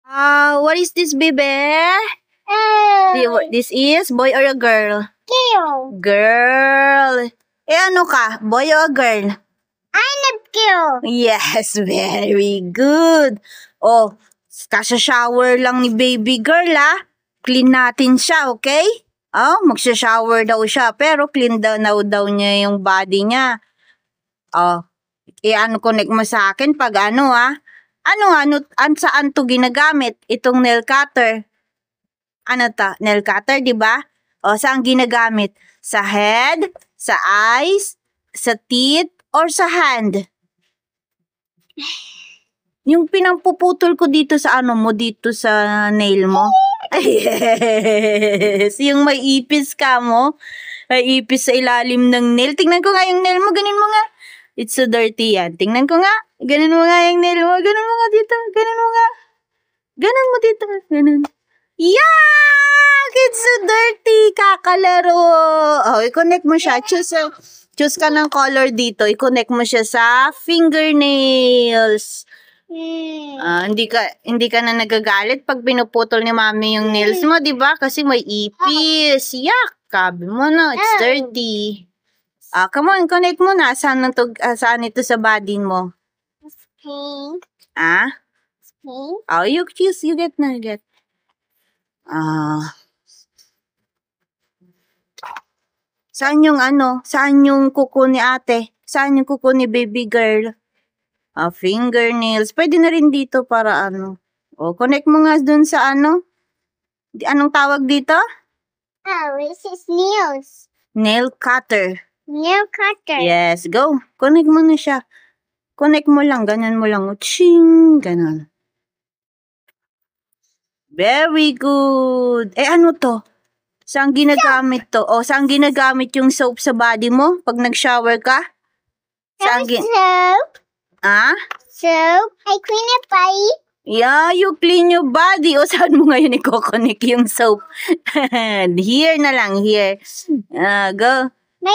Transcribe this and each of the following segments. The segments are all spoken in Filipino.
What is this, baby? This is boy or a girl? Girl. Girl. Ano ka? Boy or a girl? I'm a girl. Yes, very good. Oh, kasa-shower lang ni baby girl, Clean natin siya, okay? Oh, magsha-shower daw siya, pero clean daw niya yung body niya. Oh, connect mo sa akin pag saan to ginagamit? Itong nail cutter. Nail cutter, di ba? O, saan ginagamit? Sa head, sa eyes, sa teeth, or sa hand? Yung pinampuputol ko dito sa dito sa nail mo? Yes! Yung may ipis ka mo. May ipis sa ilalim ng nail. Tingnan ko nga yung nail mo. Ganin mo nga. It's so dirty yan. Tingnan ko nga. Ganin mo nga yung nail mo. Ganin mo nga dito. Ganin mo nga. Ganon mo dito. Ganon. Yuck! It's so dirty. Kakalaro. Oh, i-connect mo siya. Choose ka ng color dito. I-connect mo siya sa fingernails. Hindi ka na nagagalit pag pinuputol ni mami yung nails mo, di ba? Kasi may ipis. Yuck! Kabi mo na. It's dirty. Come on, connect mo na. Saan ito sa body mo? Pink. Pink? Oh, you choose. You get na. Get. Saan yung kuko ni ate? Saan yung kuko ni baby girl? Fingernails. Pwede na rin dito para connect mo nga dun sa anong tawag dito? This is nails. Nail cutter. Nail cutter. Yes, go. Connect mo na siya. Connect mo lang. Ganun mo lang. Ching! Ganun. Very good. Ano to? Saan ginagamit to? Saan ginagamit yung soap sa body mo pag nag-shower ka? Soap. Soap. I clean your body. Yeah, you clean your body. Saan mo ngayon i-connect yung soap? Here na lang, here. Go. My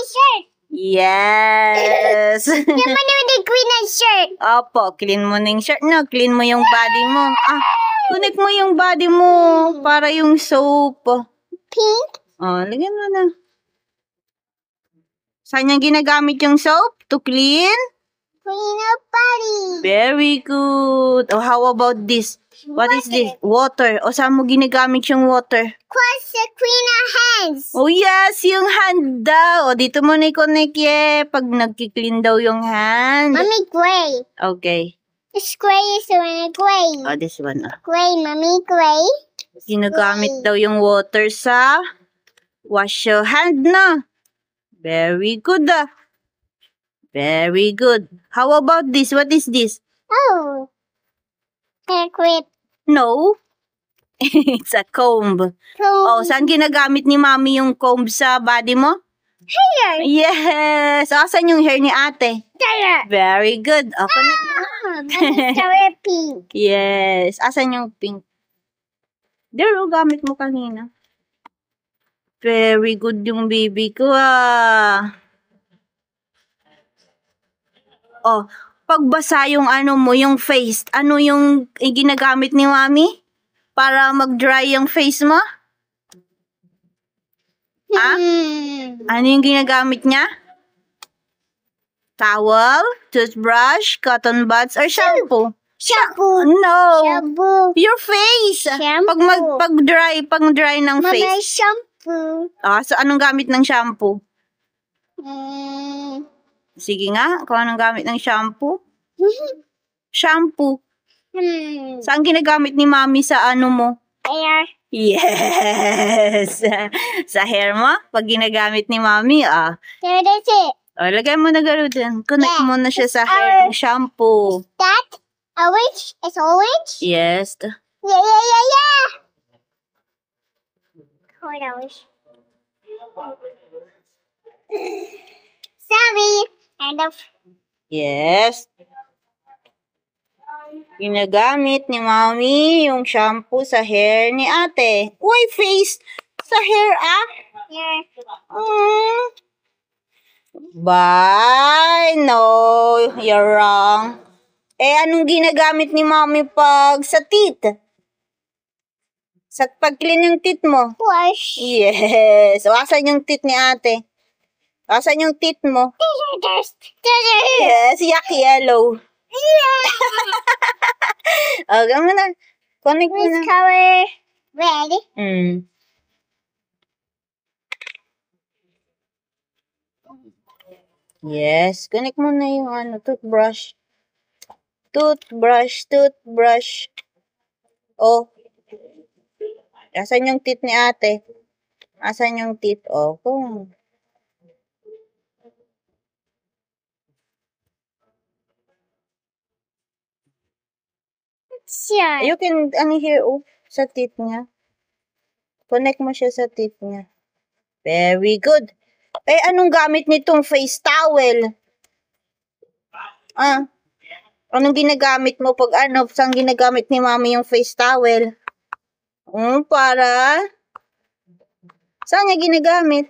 shirt. Yes. Naman yung clean ang shirt. Opo, clean mo na yung shirt. No, clean mo yung body mo. Connect mo yung body mo para yung soap. Pink. Lagyan mo na. Saan yung ginagamit yung soap? To clean? Clean your body. Very good. How about this? What is this? Water. Saan mo ginagamit yung water? To clean our hands. Yes, yung hand daw. Dito mo na i-connect pag nagki-clean daw yung hand. Mommy, gray. Okay. This gray is the one gray. This one. Gray, mommy, gray. Ginagamit daw yung water sa wash your hand na. Very good. Very good. How about this? What is this? Hair clip. No. It's a comb. Saan ginagamit ni mami yung comb sa body mo? Hair. Yes. Saan yung hair ni ate? There. Very good. Color pink. Yes. Asan yung pink? There, gamit mo kanina. Very good yung baby ko, pagbasa yung yung face, ano yung ginagamit ni mami para mag-dry yung face mo? Ano yung ginagamit niya? Towel, toothbrush, cotton buds, or shampoo? Shampoo. No. Shampoo. Your face. Shampoo. Pag-dry ng face. Mama, shampoo. So anong gamit ng shampoo? Sige nga, kung anong gamit ng shampoo? Shampoo. Saan ginagamit ni mami sa mo? Hair. Yes! Sa hair mo? Pag ginagamit ni mami, There, that's it. Lagay mo na garo din. Connect mo na siya sa hair ng shampoo. That? Orange? It's orange? Yes. Yeah. Orange. Sorry. Yes. Ginagamit ni mami yung shampoo sa hair ni ate. Why face? Sa hair, Yeah. Bye. No, you're wrong. Anong ginagamit ni Mommy pag sa teeth? Sa pag-clean yung teeth mo? Wash. Yes. O, asan yung teeth ni ate? Asan yung teeth mo? Yes, yak yellow. Gawin mo na. Connect mo Which na. color? Red. Yes, connect mo na yung toothbrush. Toothbrush. Oh. Asan yung teeth ni ate? Asan yung teeth? Oh, Sure. You can, here, sa teeth niya. Connect mo siya sa teeth niya. Very good. Anong gamit nitong face towel? Anong ginagamit mo pag saan ginagamit ni Mami yung face towel? Para? Saan niya ginagamit?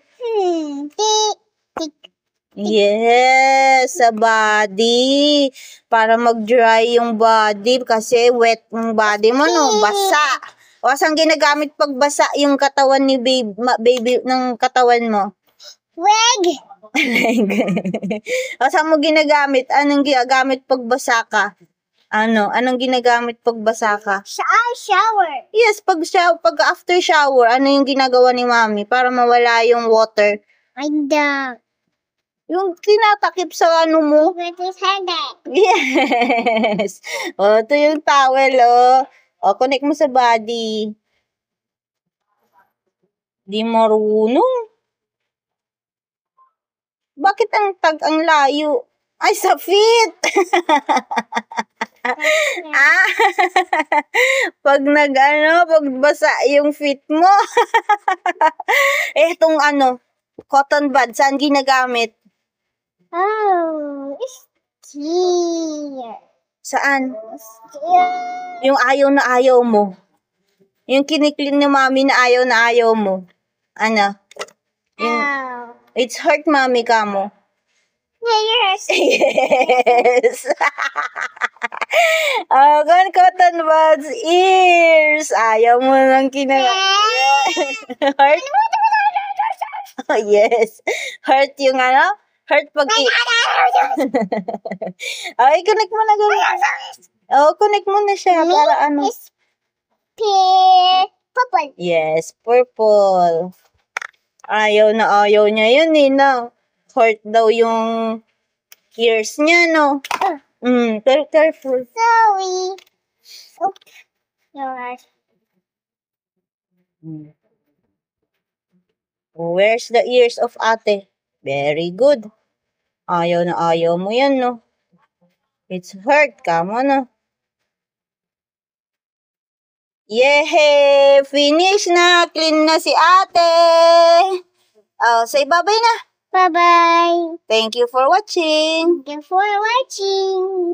Yes, sa body. Para mag-dry yung body kasi wet yung body mo, no? Basa. O, saan ginagamit pag basa yung katawan ni baby ng katawan mo? Leg. O, saan mo ginagamit? Anong ginagamit pag basa ka? Anong ginagamit pag basa ka? Shower. Yes, pag after shower, ano yung ginagawa ni Mami para mawala yung water? Yung tinatakip sa mo? With his headache. Yes. Ito yung towel, connect mo sa body. Di marunong. Bakit ang layo? Ay, sa feet! Pag pag basa yung feet mo. Itong cotton bud, saan ginagamit? It's here. Saan? Yung ayaw na ayaw mo. Yung kiniklin ni Mami na ayaw mo. It's hurt, Mami, ka mo. Yes. Yes. Cotton buds, ears. Ayaw mo nang Hurt? Oh, yes. Hurt yung Hurt pag connect mo na connect mo na siya para Purple. Yes, purple. Ayaw niya yun na. Hurt daw yung ears niya, no? Careful. Sorry. Where's the ears of ate? Very good. Ayaw na ayaw mo yan, no? It's hurt. Come on, no? Yehey! Finish na! Clean na si ate! Say bye-bye na! Bye-bye. Thank you for watching! Thank you for watching.